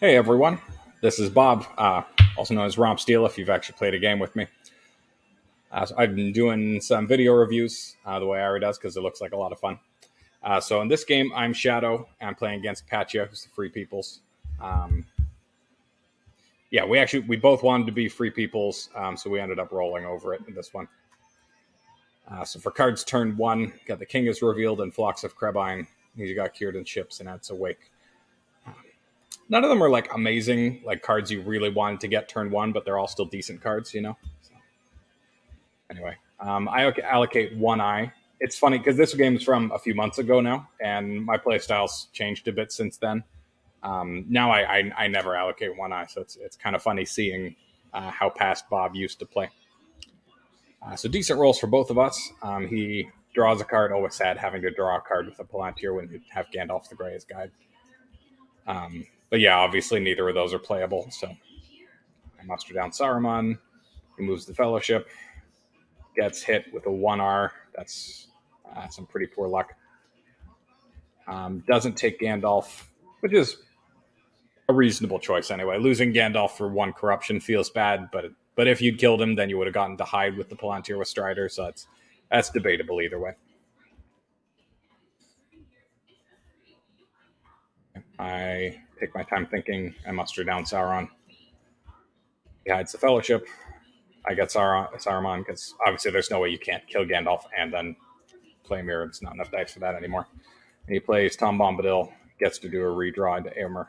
Hey everyone, this is Bob, also known as RompSteel if you've actually played a game with me. So I've been doing some video reviews the way Ari does because it looks like a lot of fun. So in this game, I'm Shadow, and I'm playing against Paccia, who's the Free Peoples. Yeah, we both wanted to be Free Peoples, so we ended up rolling over it in this one. So for cards turn 1, got the King is revealed and Flocks of Krebine. He's got Cured in Ships and Adds Awake. None of them are like amazing, like cards you really wanted to get turn 1, but they're all still decent cards, you know? So, anyway, I allocate 1 eye. It's funny because this game is from a few months ago now, and my playstyle's changed a bit since then. Now I never allocate 1 eye, so it's kind of funny seeing how past Bob used to play. So decent rolls for both of us. He draws a card, always sad having to draw a card with a Palantir when you have Gandalf the Grey as guide. But yeah, obviously neither of those are playable, so I muster down Saruman. He moves the Fellowship, gets hit with a 1R. That's some pretty poor luck. Doesn't take Gandalf, which is a reasonable choice anyway. Losing Gandalf for 1 corruption feels bad, but if you'd killed him, then you would have gotten to hide with the Palantir with Strider, so that's debatable either way. I take my time thinking. I muster down Sauron. He hides the Fellowship. I get Saruman because obviously there's no way you can't kill Gandalf and then play Mirror. It's not enough dice for that anymore. And he plays Tom Bombadil, gets to do a redraw into Éomer.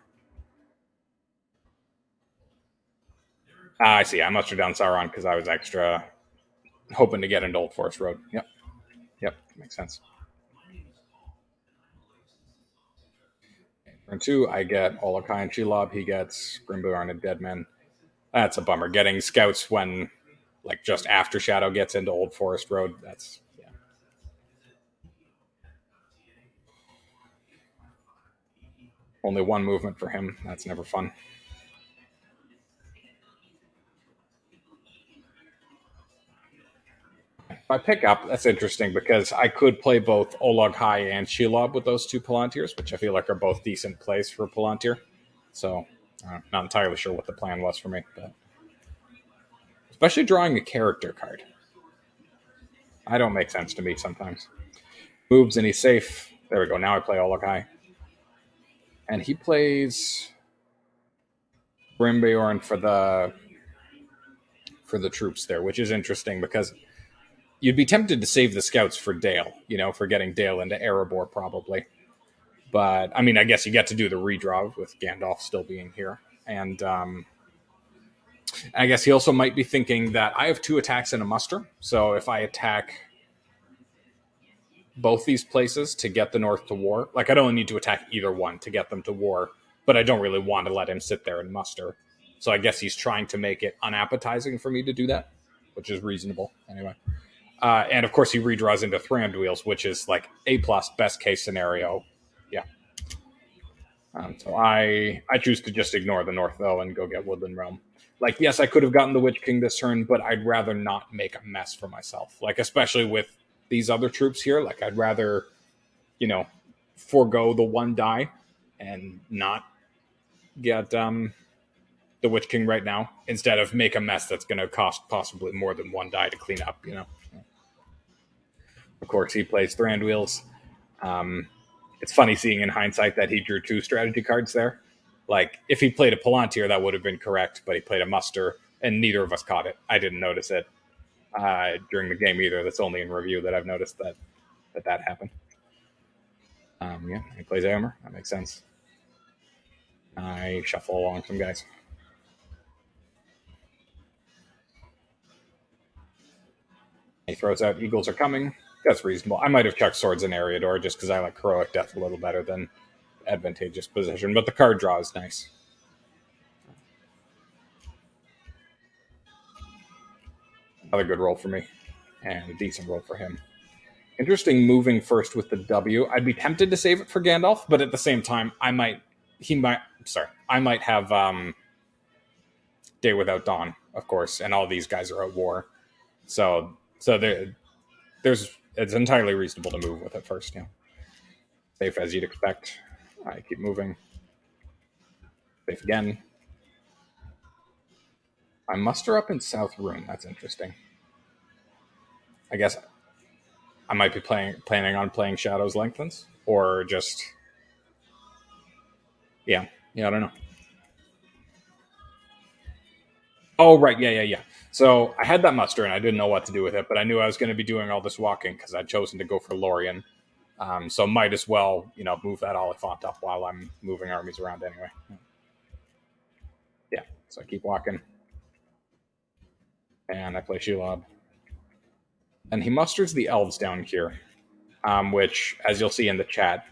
I see. I mustered down Sauron because I was extra hoping to get into Old Forest Road. Yep, makes sense. Turn 2, I get Olokai and Shelob. He gets Grimbeorn and Deadman. That's a bummer. Getting scouts when, like, just after Shadow gets into Old Forest Road, that's, yeah. Only 1 movement for him. That's never fun. If I pick up, that's interesting because I could play both Olog High and Shelob with those 2 Palantirs, which I feel like are both decent plays for Palantir. So, not entirely sure what the plan was for me, but especially drawing a character card. I don't make sense to me sometimes. Moves and he's safe. There we go. Now I play Olog High. And he plays Grimbeorn for the troops there, which is interesting because you'd be tempted to save the scouts for Dale, for getting Dale into Erebor probably. But, I mean, I guess you get to do the redraw with Gandalf still being here. And I guess he also might be thinking that I have 2 attacks and a muster. So if I attack both these places to get the North to war, like I'd only need to attack either one to get them to war, but I don't really want to let him sit there and muster. So I guess he's trying to make it unappetizing for me to do that, which is reasonable anyway. And of course he redraws into Thranduils, which is like A+, best case scenario. Yeah. So I choose to just ignore the North, though, and go get Woodland Realm. Like, yes, I could have gotten the Witch King this turn, but I'd rather not make a mess for myself. Like, especially with these other troops here. Like, I'd rather, forego the 1 die and not get the Witch King right now, instead of make a mess that's going to cost possibly more than 1 die to clean up, Of course, he plays Thranduils. It's funny seeing in hindsight that he drew 2 strategy cards there. Like, if he played a Palantir, that would have been correct, but he played a muster, and neither of us caught it. I didn't notice it during the game either. That's only in review that I've noticed that happened. Yeah, he plays Éomer. That makes sense. I shuffle along some guys. He throws out Eagles Are Coming. That's reasonable. I might have chucked Swords in Eriador just because I like Heroic Death a little better than Advantageous Position, but the card draw is nice. Another good roll for me, and a decent roll for him. Interesting moving first with the W. I'd be tempted to save it for Gandalf, but at the same time, I might have Day Without Dawn, of course, and all these guys are at war. So it's entirely reasonable to move with it first, Safe as you'd expect. I keep moving. Safe again. I muster up in South Rune. That's interesting. I guess I might be planning on playing Shadows Lengthens, or just yeah. I don't know. Oh right, yeah. So I had that muster and I didn't know what to do with it, but I knew I was going to be doing all this walking because I'd chosen to go for Lorien. So might as well, move that Oliphant up while I'm moving armies around anyway. Yeah, so I keep walking, and I play Shelob, and he musters the elves down here, which, as you'll see in the chat,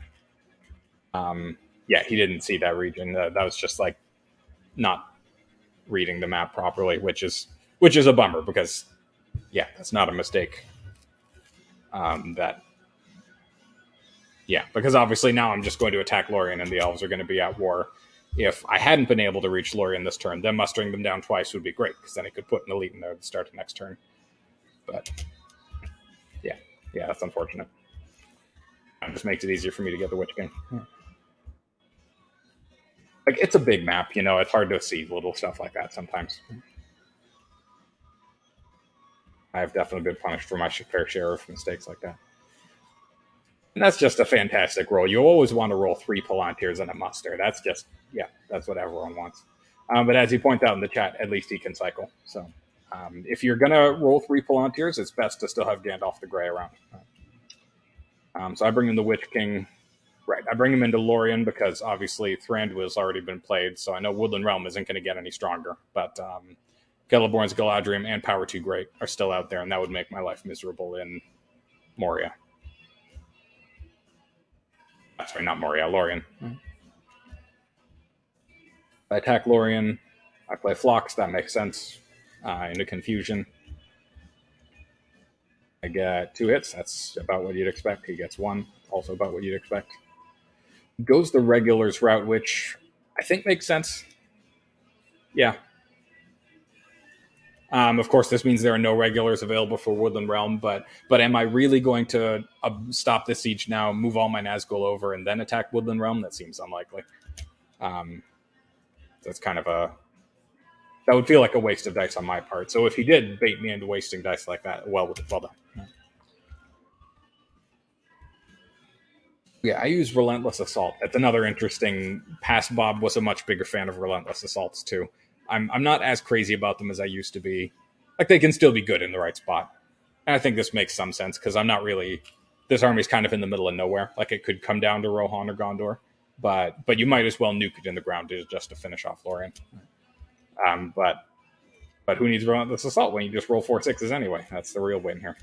yeah, he didn't see that region. That was just like not reading the map properly, which is a bummer because, yeah, that's not a mistake. Because obviously now I'm just going to attack Lorien and the elves are going to be at war. If I hadn't been able to reach Lorien this turn, then mustering them down twice would be great because then I could put an elite in there to start the next turn. But yeah, that's unfortunate. It just makes it easier for me to get the Witch King. Like, it's a big map, it's hard to see little stuff like that sometimes. I've definitely been punished for my fair share of mistakes like that. And that's just a fantastic roll. You always want to roll 3 Palantirs and a muster. That's just, that's what everyone wants. But as you point out in the chat, at least he can cycle. So if you're going to roll 3 Palantirs, it's best to still have Gandalf the Grey around. So I bring in the Witch King. Right, I bring him into Lorien because obviously Thranduil's already been played, so I know Woodland Realm isn't going to get any stronger. But Celeborn's Galadriel and Power 2 Great are still out there, and that would make my life miserable in Moria. Sorry, not Moria, Lorien. I attack Lorien. I play Phlox. That makes sense. Into Confusion. I get 2 hits. That's about what you'd expect. He gets 1. Also about what you'd expect. Goes the regulars route, which I think makes sense. Yeah. Of course, this means there are no regulars available for Woodland Realm, but am I really going to stop the siege now, move all my Nazgul over, and then attack Woodland Realm? That seems unlikely. That's kind of that would feel like a waste of dice on my part. So if he did bait me into wasting dice like that, well done. Yeah, I use Relentless Assault. That's another interesting. Past Bob was a much bigger fan of Relentless Assaults too. I'm not as crazy about them as I used to be. Like, they can still be good in the right spot. And I think this makes some sense because I'm not really. This army's kind of in the middle of nowhere. Like, it could come down to Rohan or Gondor, but you might as well nuke it in the ground just to finish off Lorien. But who needs Relentless Assault when you just roll 4 6s anyway? That's the real win here.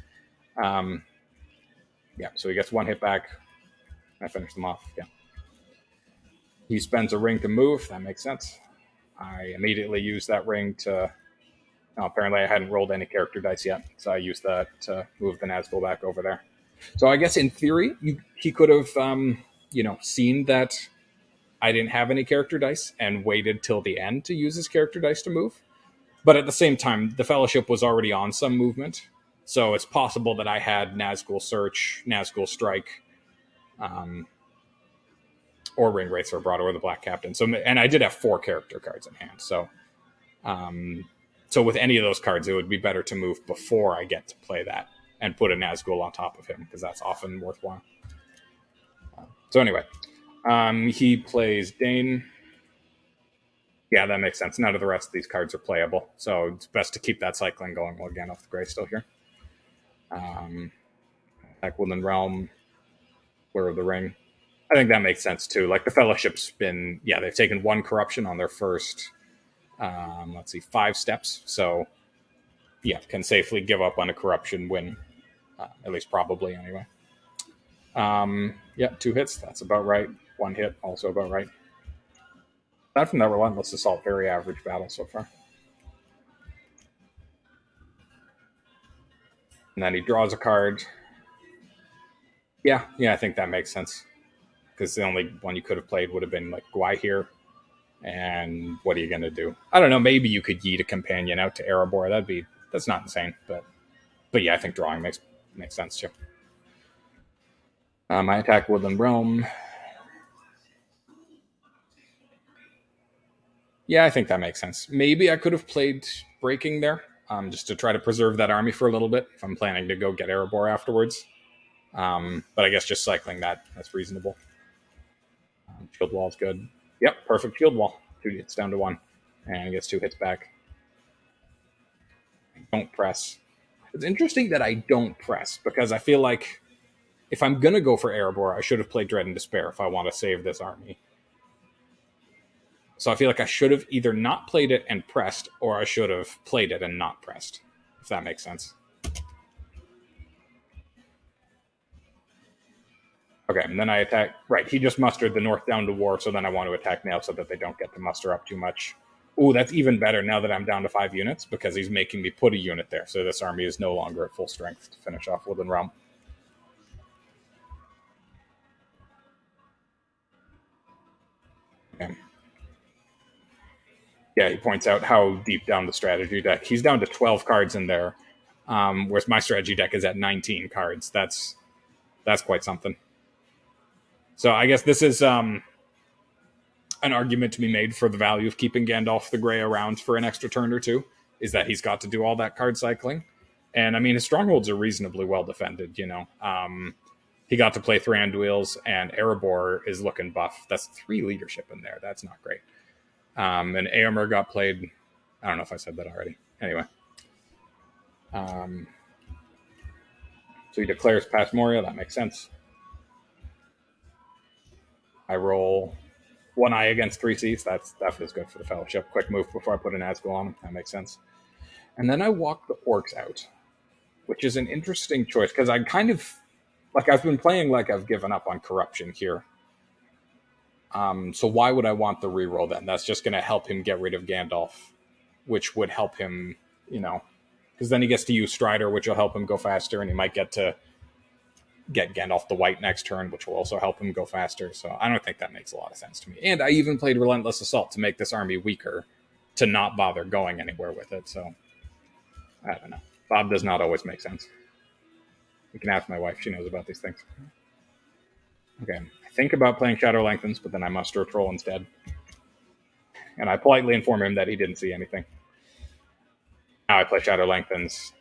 So he gets 1 hit back. I finish them off. Yeah. He spends a ring to move. That makes sense. I immediately use that ring to. Apparently, I hadn't rolled any character dice yet, so I used that to move the Nazgul back over there. So I guess in theory, he could have, seen that I didn't have any character dice and waited till the end to use his character dice to move. But at the same time, the Fellowship was already on some movement, so it's possible that I had Nazgul Search, Nazgul Strike, or Ring Wraiths or Broad or the Black Captain. And I did have 4 character cards in hand, so with any of those cards, it would be better to move before I get to play that and put a Nazgul on top of him, because that's often worthwhile. So anyway, he plays Dane. Yeah, that makes sense. None of the rest of these cards are playable, so it's best to keep that cycling going while Gandalf the Grey is still here. Attack Woodland Realm, Blur of the Ring. I think that makes sense too. Like, the Fellowship's been, they've taken 1 corruption on their first, 5 steps. So, can safely give up on a corruption win, at least probably anyway. 2 hits. That's about right. 1 hit, also about right. Aside from that Relentless Assault, very average battle so far. And then he draws a card. Yeah, I think that makes sense. Because the only one you could have played would have been like Gwai here. And what are you going to do? I don't know. Maybe you could yeet a companion out to Erebor. That's not insane. But yeah, I think drawing makes sense too. I attack Woodland Realm. Yeah, I think that makes sense. Maybe I could have played breaking there, just to try to preserve that army for a little bit if I'm planning to go get Erebor afterwards. But I guess just cycling that's reasonable. Shield wall's good. Yep, perfect shield wall. 2 hits down to 1. And he gets 2 hits back. Don't press. It's interesting that I don't press, because I feel like if I'm going to go for Erebor, I should have played Dread and Despair if I want to save this army. So I feel like I should have either not played it and pressed, or I should have played it and not pressed, if that makes sense. Okay, and then I attack. Right, he just mustered the north down to war, so then I want to attack now so that they don't get to muster up too much. Ooh, that's even better now that I'm down to 5 units, because he's making me put a unit there, so this army is no longer at full strength to finish off Woodland Realm. Okay. Yeah, he points out how deep down the strategy deck. He's down to 12 cards in there, whereas my strategy deck is at 19 cards. That's quite something. So I guess this is an argument to be made for the value of keeping Gandalf the Grey around for an extra turn or two, is that he's got to do all that card cycling. And I mean, his strongholds are reasonably well defended, you know. He got to play Thranduil's, and Erebor is looking buff. That's 3 leadership in there. That's not great. And Éomer got played. I don't know if I said that already. Anyway. So he declares past Moria. That makes sense. I roll 1 eye against 3 C's. That feels good for the Fellowship. Quick move before I put an Nazgul on him. That makes sense. And then I walk the Orcs out, which is an interesting choice, because I kind of, like, I've been playing like I've given up on corruption here. So why would I want the reroll then? That's just going to help him get rid of Gandalf, which would help him, you know, because then he gets to use Strider, which will help him go faster, and he might get to get Gandalf the White next turn, which will also help him go faster. So I don't think that makes a lot of sense to me. And I even played Relentless Assault to make this army weaker, to not bother going anywhere with it. So I don't know. Bob does not always make sense. You can ask my wife. She knows about these things. Okay. I think about playing Shadow Lengthens, but then I muster a Troll instead. And I politely inform him that he didn't see anything. Now I play Shadow Lengthens.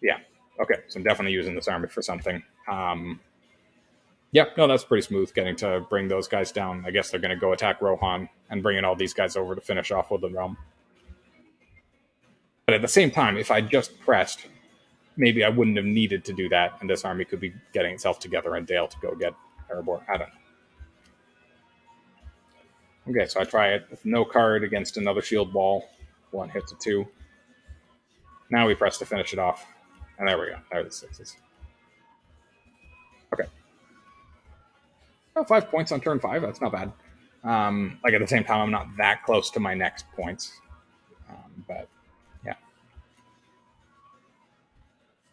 Yeah. Okay. So I'm definitely using this army for something. Yeah, no, that's pretty smooth getting to bring those guys down. I guess they're going to go attack Rohan and bringing all these guys over to finish off Woodland Realm. But at the same time, if I just pressed, maybe I wouldn't have needed to do that, and this army could be getting itself together in Dale to go get Erebor. I don't know. Okay, so I try it with no card against another shield wall. 1 hit to 2. Now we press to finish it off. And there we go. There are the 6s. Okay. Well, 5 points on turn 5. That's not bad. Like, at the same time, I'm not that close to my next points. But, yeah.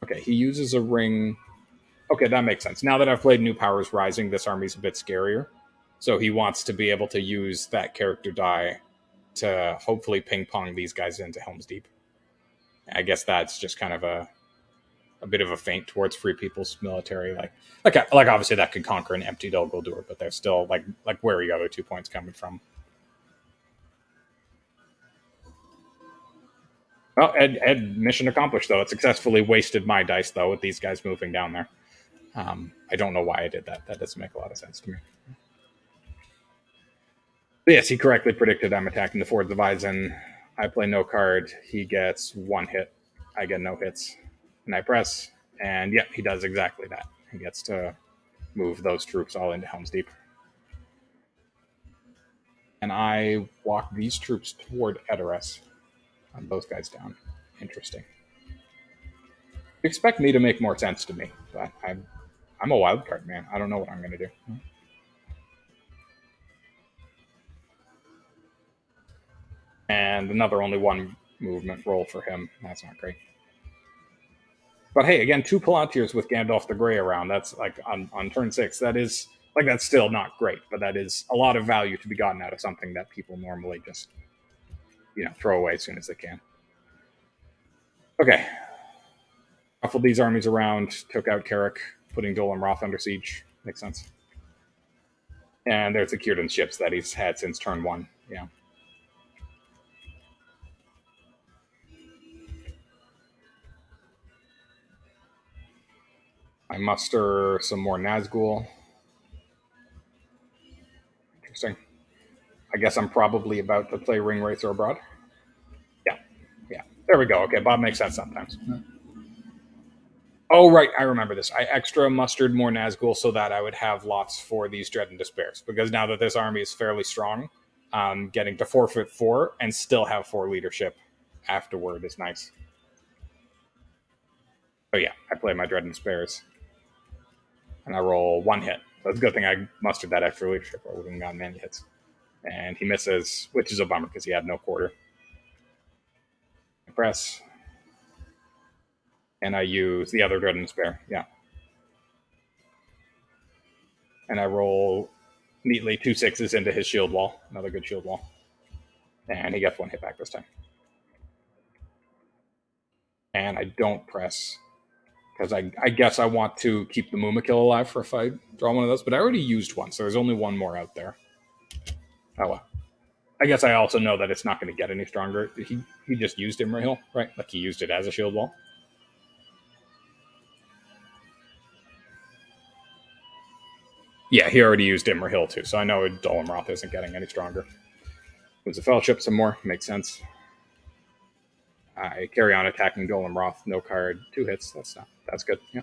Okay, he uses a ring. Okay, that makes sense. Now that I've played New Powers Rising, this army's a bit scarier. So he wants to be able to use that character die to hopefully ping-pong these guys into Helm's Deep. I guess that's just kind of a bit of a feint towards Free People's military. Like obviously that could conquer an empty Dol Guldur, but they're still like where are your other 2 points coming from? Well, Ed mission accomplished, though. It successfully wasted my dice, though, with these guys moving down there. I don't know why I did that. That doesn't make a lot of sense to me. But yes, he correctly predicted I'm attacking the Fords of Eisen. I play no card. He gets 1 hit. I get no hits. And I press, and yep, he does exactly that. He gets to move those troops all into Helm's Deep. And I walk these troops toward Edoras. On those guys down. Interesting. You expect me to make more sense to me, but I'm a wild card, man. I don't know what I'm going to do. And another only 1 movement roll for him. That's not great. But hey, again, 2 Palantirs with Gandalf the Grey around. That's like on turn 6. That is like, that's still not great, but that is a lot of value to be gotten out of something that people normally just, you know, throw away as soon as they can. Okay. Shuffled these armies around, took out Carrick, putting Dol Amroth under siege. Makes sense. And there's the Círdan's ships that he's had since turn 1. Yeah. I muster some more Nazgul. Interesting. I guess I'm probably about to play Ring Wraith or Abroad. Yeah. Yeah. There we go. Okay, Bob makes sense sometimes. Oh, right. I remember this. I extra mustered more Nazgul so that I would have lots for these Dread and Despairs. Because now that this army is fairly strong, getting to forfeit 4 and still have 4 leadership afterward is nice. Oh, yeah. I play my Dread and Despairs. And I roll 1 hit. So it's a good thing I mustered that extra leadership, or I wouldn't have gotten many hits. And he misses, which is a bummer because he had no quarter. I press. And I use the other Dread and Despair. Yeah. And I roll neatly 2 6s into his shield wall. Another good shield wall. And he gets 1 hit back this time. And I don't press because I guess I want to keep the Mumakil alive for if I draw one of those. But I already used one, so there's only one more out there. Oh well. I guess I also know that it's not going to get any stronger. He just used Imrahil, right? Like he used it as a shield wall. Yeah, he already used Imrahil too, so I know Dol Amroth isn't getting any stronger. Moves the Fellowship some more, makes sense. I carry on attacking Dol Amroth, no card, 2 hits. That's good. Yeah,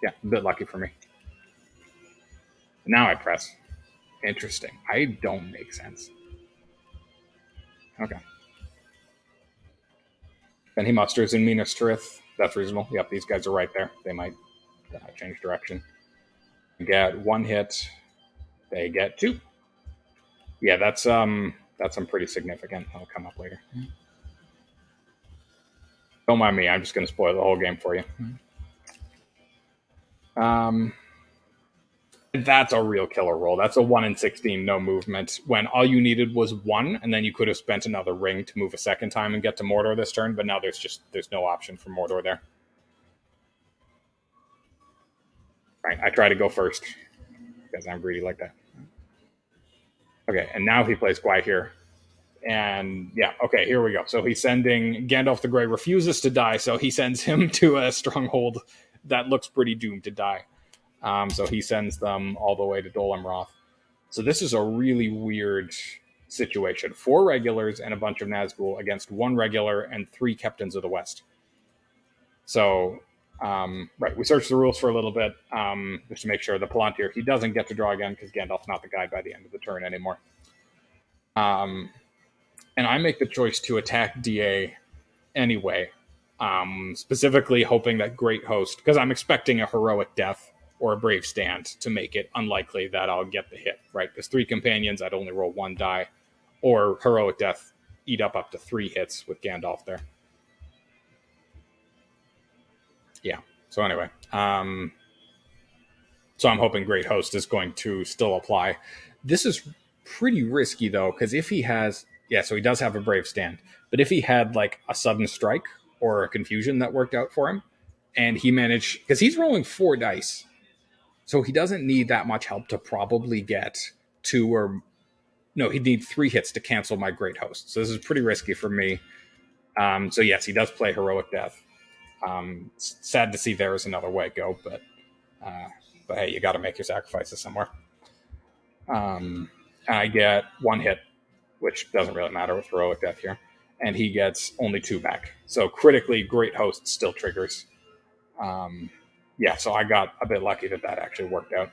a bit lucky for me. Now I press. Interesting. I don't make sense. Okay. Then he musters in Minas Tirith. That's reasonable. Yep, these guys are right there. They might change direction. Get 1 hit. They get 2. Yeah, that's some pretty significant. That'll come up later. Don't mind me. I'm just going to spoil the whole game for you. That's a real killer roll. That's a 1 in 16, no movement. When all you needed was 1, and then you could have spent another ring to move a second time and get to Mordor this turn. But now there's no option for Mordor there. Right, I try to go first because I'm greedy like that. Okay, and now he plays Gwai here. And yeah, okay, here we go. So he's sending Gandalf the Grey refuses to die, so he sends him to a stronghold that looks pretty doomed to die. So he sends them all the way to Dol Amroth. So this is a really weird situation. 4 regulars and a bunch of Nazgul against 1 regular and 3 Captains of the West. So, right, we searched the rules for a little bit just to make sure the Palantir, he doesn't get to draw again because Gandalf's not the guide by the end of the turn anymore. And I make the choice to attack DA anyway, specifically hoping that Great Host, because I'm expecting a heroic death or a brave stand to make it unlikely that I'll get the hit, right? Because 3 companions, I'd only roll 1 die, or heroic death, eat up to 3 hits with Gandalf there. Yeah. So anyway, so I'm hoping Great Host is going to still apply. This is pretty risky though, because if he has, so he does have a brave stand, but if he had like a sudden strike or a confusion that worked out for him, and he managed, because he's rolling 4 dice, so he doesn't need that much help to probably get 2 or no, he'd need 3 hits to cancel my Great Host. So this is pretty risky for me. So yes, he does play heroic death. Sad to see there is another way to go, but hey, you got to make your sacrifices somewhere. I get 1 hit, which doesn't really matter with heroic death here, and he gets only 2 back. So critically, Great Host still triggers. So I got a bit lucky that actually worked out.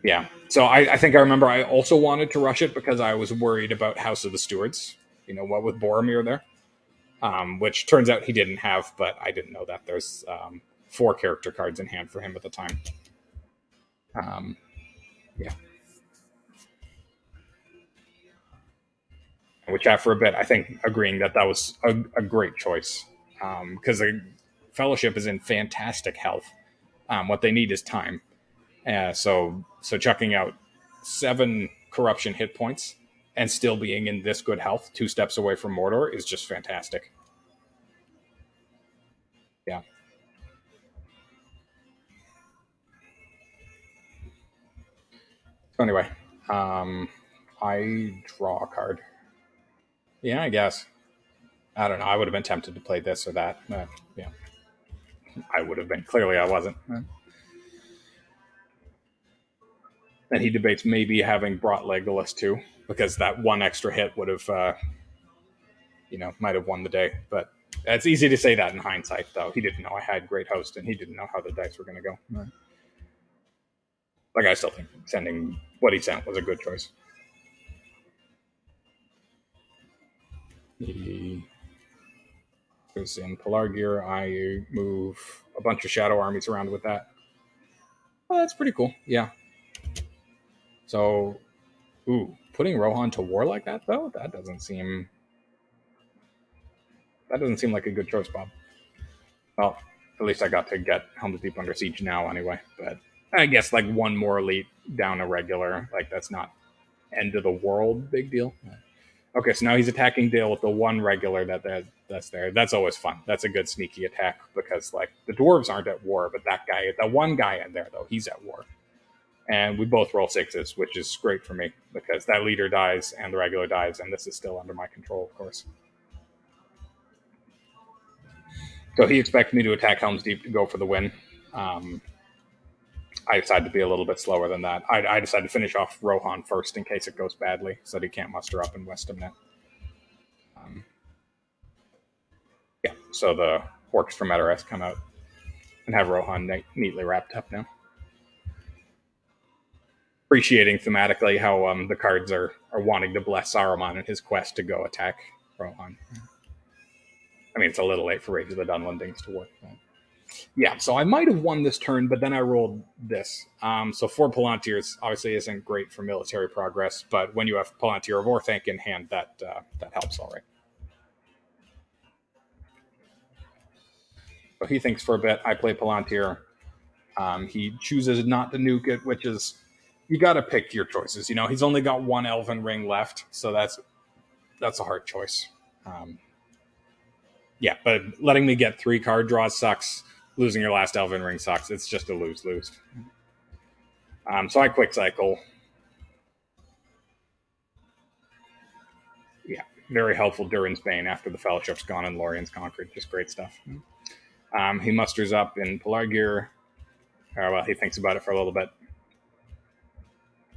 Yeah, so I think I remember I also wanted to rush it because I was worried about House of the Stewards, what with Boromir there, which turns out he didn't have, but I didn't know that. There's 4 character cards in hand for him at the time. Yeah. We chat for a bit, I think, agreeing that was a great choice because the Fellowship is in fantastic health. What they need is time. So chucking out 7 corruption hit points and still being in this good health, 2 steps away from Mordor, is just fantastic. Yeah. So anyway, I draw a card. Yeah, I guess. I don't know. I would have been tempted to play this or that. Yeah, I would have been. Clearly, I wasn't. And he debates maybe having brought Legolas too, because that one extra hit would have, might have won the day. But it's easy to say that in hindsight, though. He didn't know I had Great Host, and he didn't know how the dice were going to go. Like, I still think sending what he sent was a good choice. He was in Pelargir. I move a bunch of shadow armies around with that. Well, that's pretty cool. Yeah. So, putting Rohan to war like that, though, that doesn't seem like a good choice, Bob. Well, at least I got to get Helm's Deep under siege now anyway. But I guess like one more elite down a regular, like that's not end of the world big deal. Okay, so now he's attacking Dale with the one regular that's there. That's always fun. That's a good sneaky attack because like the dwarves aren't at war, but that one guy in there though, he's at war. And we both roll sixes, which is great for me because that leader dies and the regular dies, and this is still under my control, of course. So he expects me to attack Helm's Deep to go for the win. I decided to be a little bit slower than that. I decided to finish off Rohan first in case it goes badly, so that he can't muster up in Westamnet. Yeah, so the orcs from Edoras come out and have Rohan neatly wrapped up now. Appreciating thematically how the cards are wanting to bless Saruman in his quest to go attack Rohan. I mean, it's a little late for Rage of the Dunlendings to work. Yeah, so I might have won this turn, but then I rolled this. So 4 Palantirs obviously isn't great for military progress, but when you have Palantir of Orthanc in hand, that helps all right. So he thinks for a bit. I play Palantir. He chooses not to nuke it, which is, you got to pick your choices. He's only got 1 Elven Ring left, so that's a hard choice. Yeah, but letting me get 3 card draws sucks. Losing your last Elven Ring sucks. It's just a lose-lose. So I quick cycle. Yeah, very helpful Durin's Bane after the Fellowship's gone and Lorien's conquered. Just great stuff. He musters up in Pelargir. Well, he thinks about it for a little bit.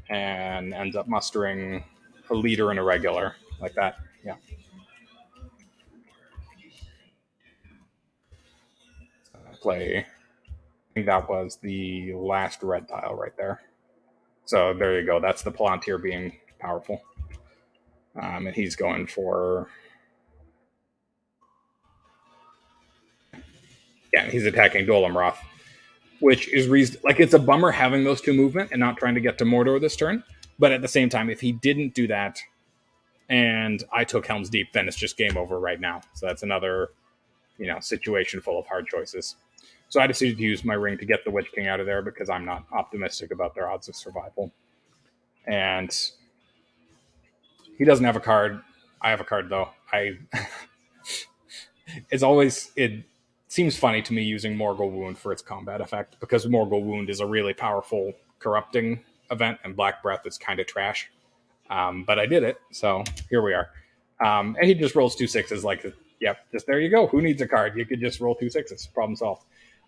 And ends up mustering a leader and a regular. Like that. Yeah. Play. I think that was the last red tile right there. So there you go. That's the Palantir being powerful. And he's going for... Yeah, he's attacking Dol Amroth, which is like, it's a bummer having those 2 movement and not trying to get to Mordor this turn. But at the same time, if he didn't do that and I took Helm's Deep, then it's just game over right now. So that's another, situation full of hard choices. So I decided to use my ring to get the Witch King out of there because I'm not optimistic about their odds of survival. And he doesn't have a card. I have a card, though. It seems funny to me using Morgul Wound for its combat effect because Morgul Wound is a really powerful corrupting event and Black Breath is kind of trash. But I did it, so here we are. And he just rolls 2 6s like, yep, just there you go. Who needs a card? You could just roll 2 6s. Problem solved.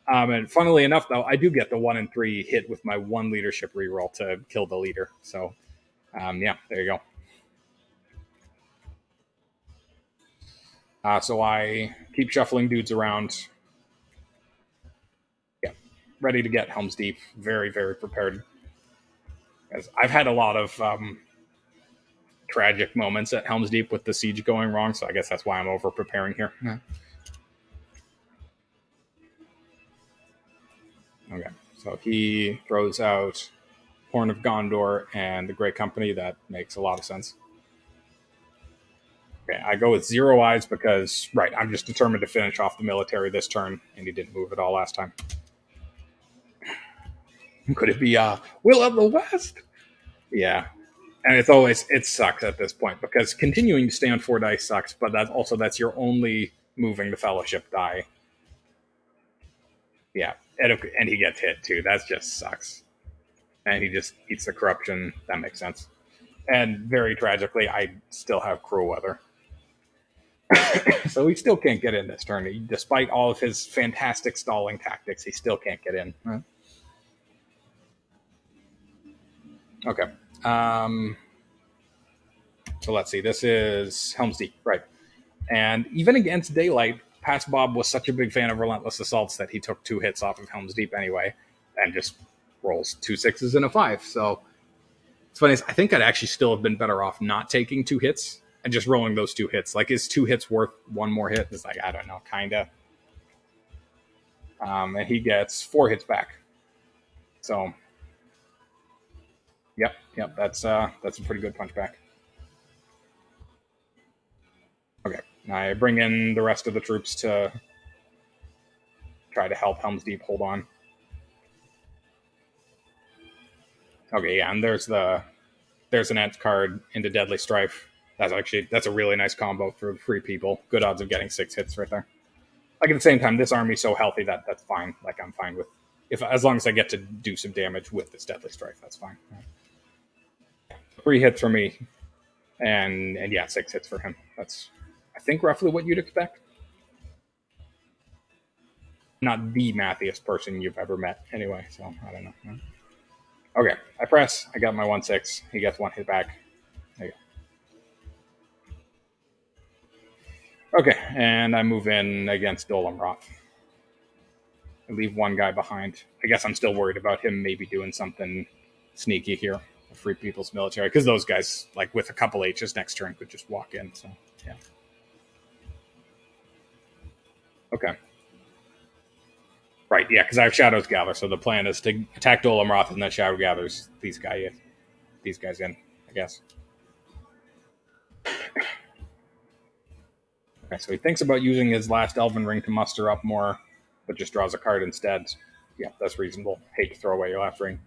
And funnily enough, though, I do get the 1 and 3 hit with my 1 leadership reroll to kill the leader. So, yeah, there you go. So I keep shuffling dudes around. Yeah, ready to get Helm's Deep. Very, very prepared. As I've had a lot of tragic moments at Helm's Deep with the siege going wrong, so I guess that's why I'm over preparing here. Yeah. Okay, so he throws out Horn of Gondor and the Great Company. That makes a lot of sense. Okay, I go with 0 eyes because, right, I'm just determined to finish off the military this turn, and he didn't move at all last time. Could it be Will of the West? Yeah. And it sucks at this point because continuing to stay on 4 dice sucks, but that's your only moving the Fellowship die. Yeah. And he gets hit too. That just sucks. And he just eats the corruption. That makes sense. And very tragically, I still have Cruel Weather. So he still can't get in this turn. Despite all of his fantastic stalling tactics, he still can't get in. Okay. So let's see. This is Helm's Deep, right? And even against Daylight, Past Bob was such a big fan of Relentless Assaults that he took 2 hits off of Helm's Deep anyway, and just rolls 2 6s and a 5. So it's funny. I think I'd actually still have been better off not taking 2 hits and just rolling those 2 hits. Like, is 2 hits worth 1 more hit? It's like, I don't know, kinda. And he gets 4 hits back. So, yep, that's a pretty good punch back. Okay, I bring in the rest of the troops to try to help Helm's Deep hold on. Okay, yeah, and there's an Ant card into Deadly Strife. That's a really nice combo for 3 people. Good odds of getting 6 hits right there. Like, at the same time, this army's so healthy that's fine. Like, I'm fine with as long as I get to do some damage with this Deadly Strife, that's fine. 3 hits for me, and yeah, 6 hits for him. That's, I think, roughly what you'd expect. Not the mathiest person you've ever met, anyway. So I don't know. Okay, I press. I got my 1/6. He gets 1 hit back. There you go. Okay, and I move in against Dol Amroth. I leave 1 guy behind. I guess I'm still worried about him maybe doing something sneaky here. Free People's Military, because those guys, like, with a couple H's next turn, could just walk in. So yeah. Okay. Right, yeah, because I have Shadows Gather, so the plan is to attack Dol Amroth and then Shadow Gathers these guys in, I guess. Okay, so he thinks about using his last Elven Ring to muster up more, but just draws a card instead. Yeah, that's reasonable. Hate to throw away your last ring.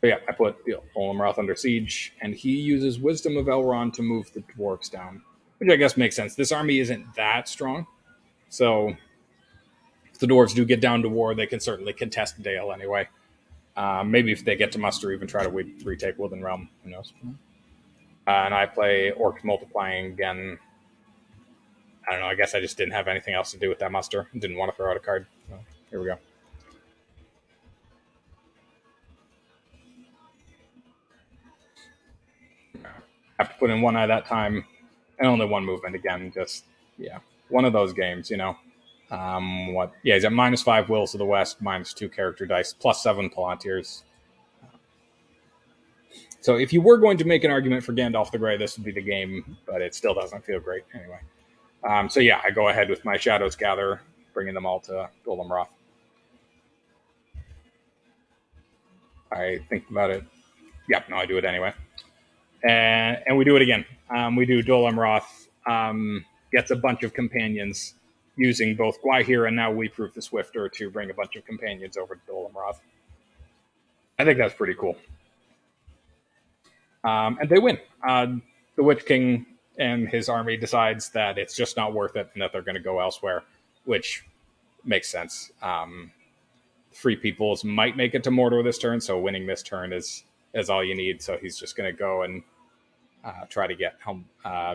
But yeah, I put Dol Amroth under siege, and he uses Wisdom of Elrond to move the dwarves down, which I guess makes sense. This army isn't that strong, so if the dwarves do get down to war, they can certainly contest Dale anyway. Maybe if they get to muster, even try to retake Woodland Realm. Who knows? And I play Orcs Multiplying again. I don't know. I guess I just didn't have anything else to do with that muster. Didn't want to throw out a card. So here we go. Have to put in 1 eye that time, and only 1 movement again. Just, yeah, one of those games, you know. What? Yeah, he's at -5 Wills of the West, -2 character dice, +7 Palantirs. So if you were going to make an argument for Gandalf the Grey, this would be the game, but it still doesn't feel great anyway. So yeah, I go ahead with my Shadows Gather, bringing them all to Dol Amroth. I think about it. Yep, no, I do it anyway. And we do it again. We do Dol Amroth gets a bunch of companions using both Gwaihir and now Weeproof the Swifter to bring a bunch of companions over to Dol Amroth. I think that's pretty cool. And they win. The Witch King and his army decides that it's just not worth it and that they're going to go elsewhere, which makes sense. Free Peoples might make it to Mordor this turn, so winning this turn is all you need. So he's just going to go and try to get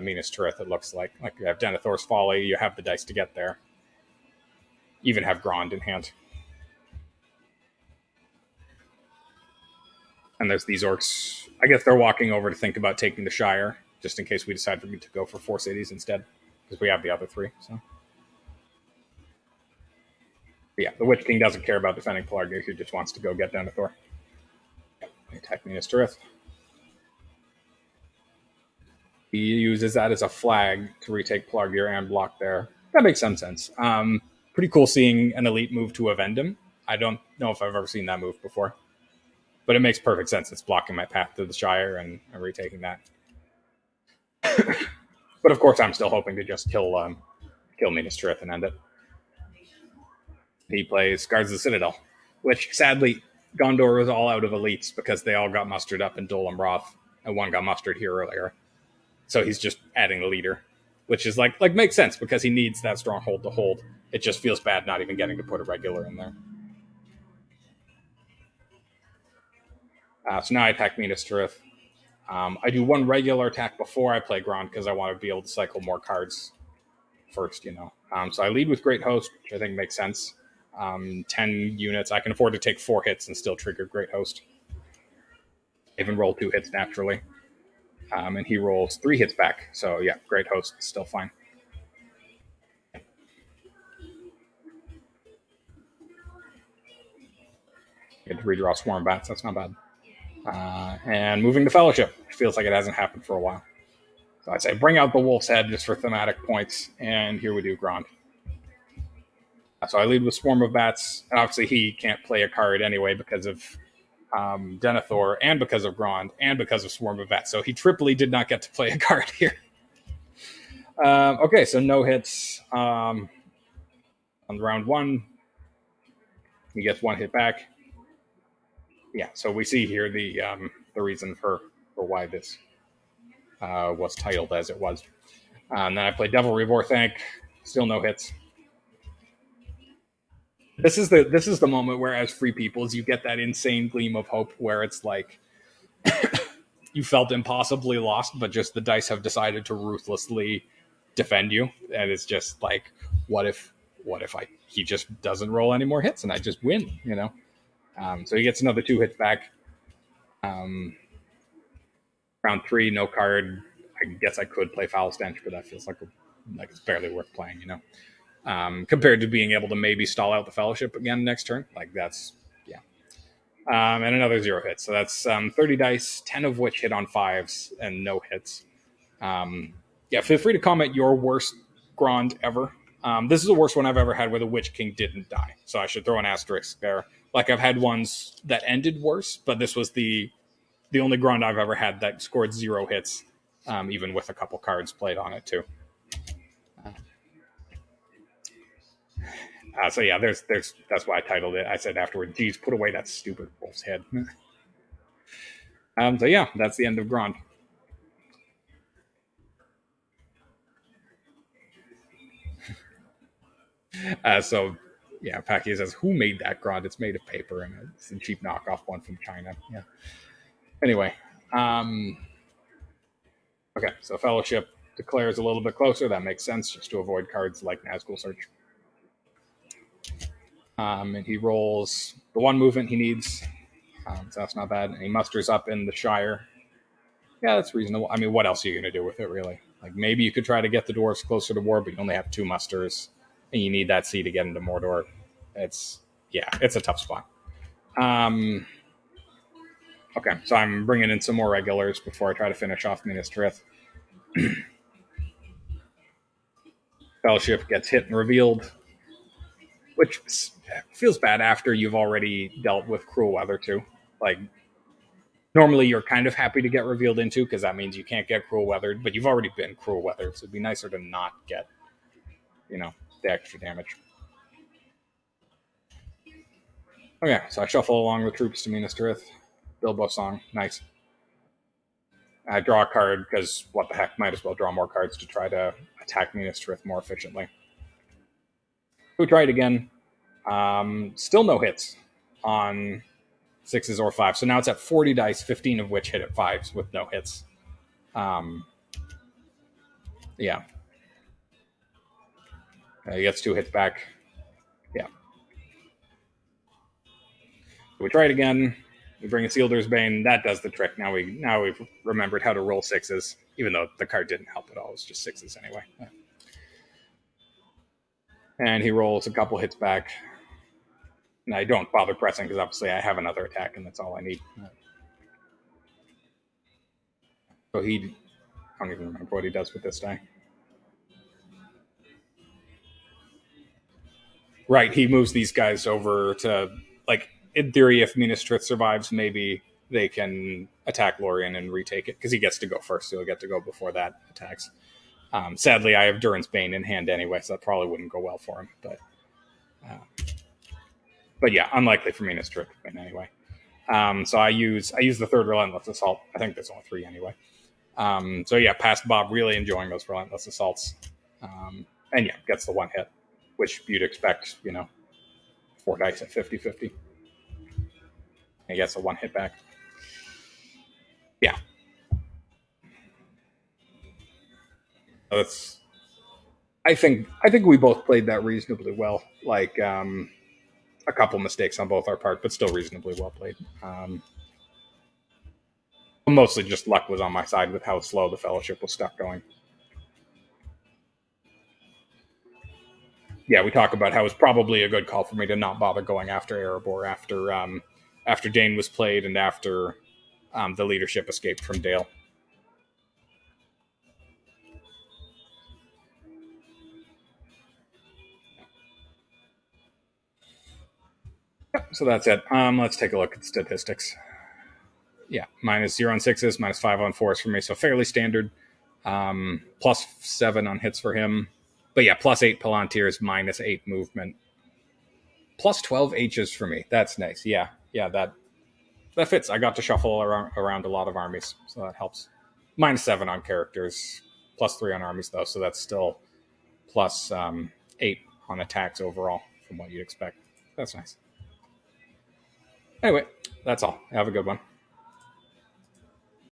Minas Tirith, it looks like. Like, you have Denethor's Folly, you have the dice to get there. Even have Grond in hand. And there's these orcs. I guess they're walking over to think about taking the Shire, just in case we decide to go for 4 cities instead, because we have the other 3. So, but yeah, the Witch King doesn't care about defending Pelargir. He just wants to go get Denethor. Attack Minas Tirith. He uses that as a flag to retake Pelargir and block there. That makes some sense. Pretty cool seeing an elite move to Avendum. I don't know if I've ever seen that move before, but it makes perfect sense. It's blocking my path to the Shire and retaking that. But of course, I'm still hoping to just kill Minas Tirith and end it. He plays Guards of the Citadel, which sadly Gondor was all out of elites because they all got mustered up in Dol Amroth, and 1 got mustered here earlier. So he's just adding the leader, which is like makes sense because he needs that stronghold to hold. It just feels bad not even getting to put a regular in there. So now I attack Minas Tirith. I do 1 regular attack before I play Grond because I want to be able to cycle more cards first, So I lead with Great Host, which I think makes sense. 10 units. I can afford to take 4 hits and still trigger Great Host. I even roll 2 hits naturally. And he rolls 3 hits back. So yeah, Great Host is still fine. Get to redraw Swarm Bats. That's not bad. And moving to Fellowship, which feels like it hasn't happened for a while. So I'd say bring out the Wolf's Head just for thematic points. And here we do Grond. So I lead with Swarm of Bats. And obviously he can't play a card anyway because of Denethor and because of Grond and because of Swarm of Bats. So he triply did not get to play a card here. Okay, so no hits on round 1. He gets 1 hit back. Yeah, so we see here the reason for why this was titled as it was. And then I play Devilry Vorthank. Still no hits. This is the moment where, as free peoples, you get that insane gleam of hope where it's like you felt impossibly lost, but just the dice have decided to ruthlessly defend you, and it's just like, what if he just doesn't roll any more hits and I just win, So he gets another 2 hits back. Round 3, no card. I guess I could play Foul Stench, but that feels like it's barely worth playing, compared to being able to maybe stall out the Fellowship again next turn. Like that's, yeah. And another 0 hit. So that's 30 dice, 10 of which hit on 5s and no hits. Yeah, feel free to comment your worst Grond ever. This is the worst one I've ever had where the Witch King didn't die. So I should throw an asterisk there. Like I've had ones that ended worse, but this was the only Grond I've ever had that scored 0 hits, even with a couple cards played on it too. So yeah, there's that's why I titled it. I said afterward, geez, put away that stupid wolf's head. So yeah, that's the end of Grond. So yeah, Paccia says, who made that Grond? It's made of paper and it's a cheap knockoff one from China. Yeah. Anyway, okay, so Fellowship declares a little bit closer. That makes sense, just to avoid cards like Nazgul Search. And he rolls the 1 movement he needs. So that's not bad. And he musters up in the Shire. Yeah, that's reasonable. I mean, what else are you going to do with it, really? Like, maybe you could try to get the dwarves closer to war, but you only have 2 musters, and you need that sea to get into Mordor. It's a tough spot. Okay, so I'm bringing in some more regulars before I try to finish off Minas Tirith. Fellowship gets hit and revealed, which feels bad after you've already dealt with Cruel Weather, too. Like, normally you're kind of happy to get revealed into because that means you can't get Cruel Weathered, but you've already been Cruel Weathered, so it'd be nicer to not get, the extra damage. Okay, so I shuffle along the troops to Minas Tirith. Bilbo song, nice. I draw a card because what the heck, might as well draw more cards to try to attack Minas Tirith more efficiently. We try it again. Still no hits on 6s or 5s. So now it's at 40 dice, 15 of which hit at 5s with no hits. Yeah. He gets 2 hits back. Yeah. So we try it again. We bring a Sealder's Bane. That does the trick. Now we've remembered how to roll 6s, even though the card didn't help at all. It was just 6s anyway. And he rolls a couple hits back. And I don't bother pressing because obviously I have another attack and that's all I need. So I don't even remember what he does with this die. Right, he moves these guys over to, like, in theory, if Minas Tirith survives, maybe they can attack Lorien and retake it, because he gets to go first, so he'll get to go before that attacks. Sadly, I have Durin's Bane in hand anyway, so that probably wouldn't go well for him, but yeah, unlikely for Minas Tirith to win anyway. So I use the 3rd Relentless Assault. I think there's only 3 anyway. So yeah, past Bob, really enjoying those Relentless Assaults. And yeah, gets the 1 hit, which you'd expect, 4 dice at 50-50. He gets a 1 hit back. Yeah. So I think we both played that reasonably well. Like a couple mistakes on both our part, but still reasonably well played. Mostly just luck was on my side with how slow the Fellowship was stuck going. Yeah, we talk about how it's probably a good call for me to not bother going after Erebor after Dane was played and after the leadership escaped from Dale. So that's it. Let's take a look at the statistics. Yeah, -0 on sixes, -5 on fours for me, so fairly standard. +7 on hits for him. But yeah, +8 Palantirs, -8 movement. +12 H's for me. That's nice. Yeah, that fits. I got to shuffle around a lot of armies, so that helps. -7 on characters, +3 on armies though, so that's still +8 on attacks overall from what you'd expect. That's nice. Anyway, that's all. Have a good one.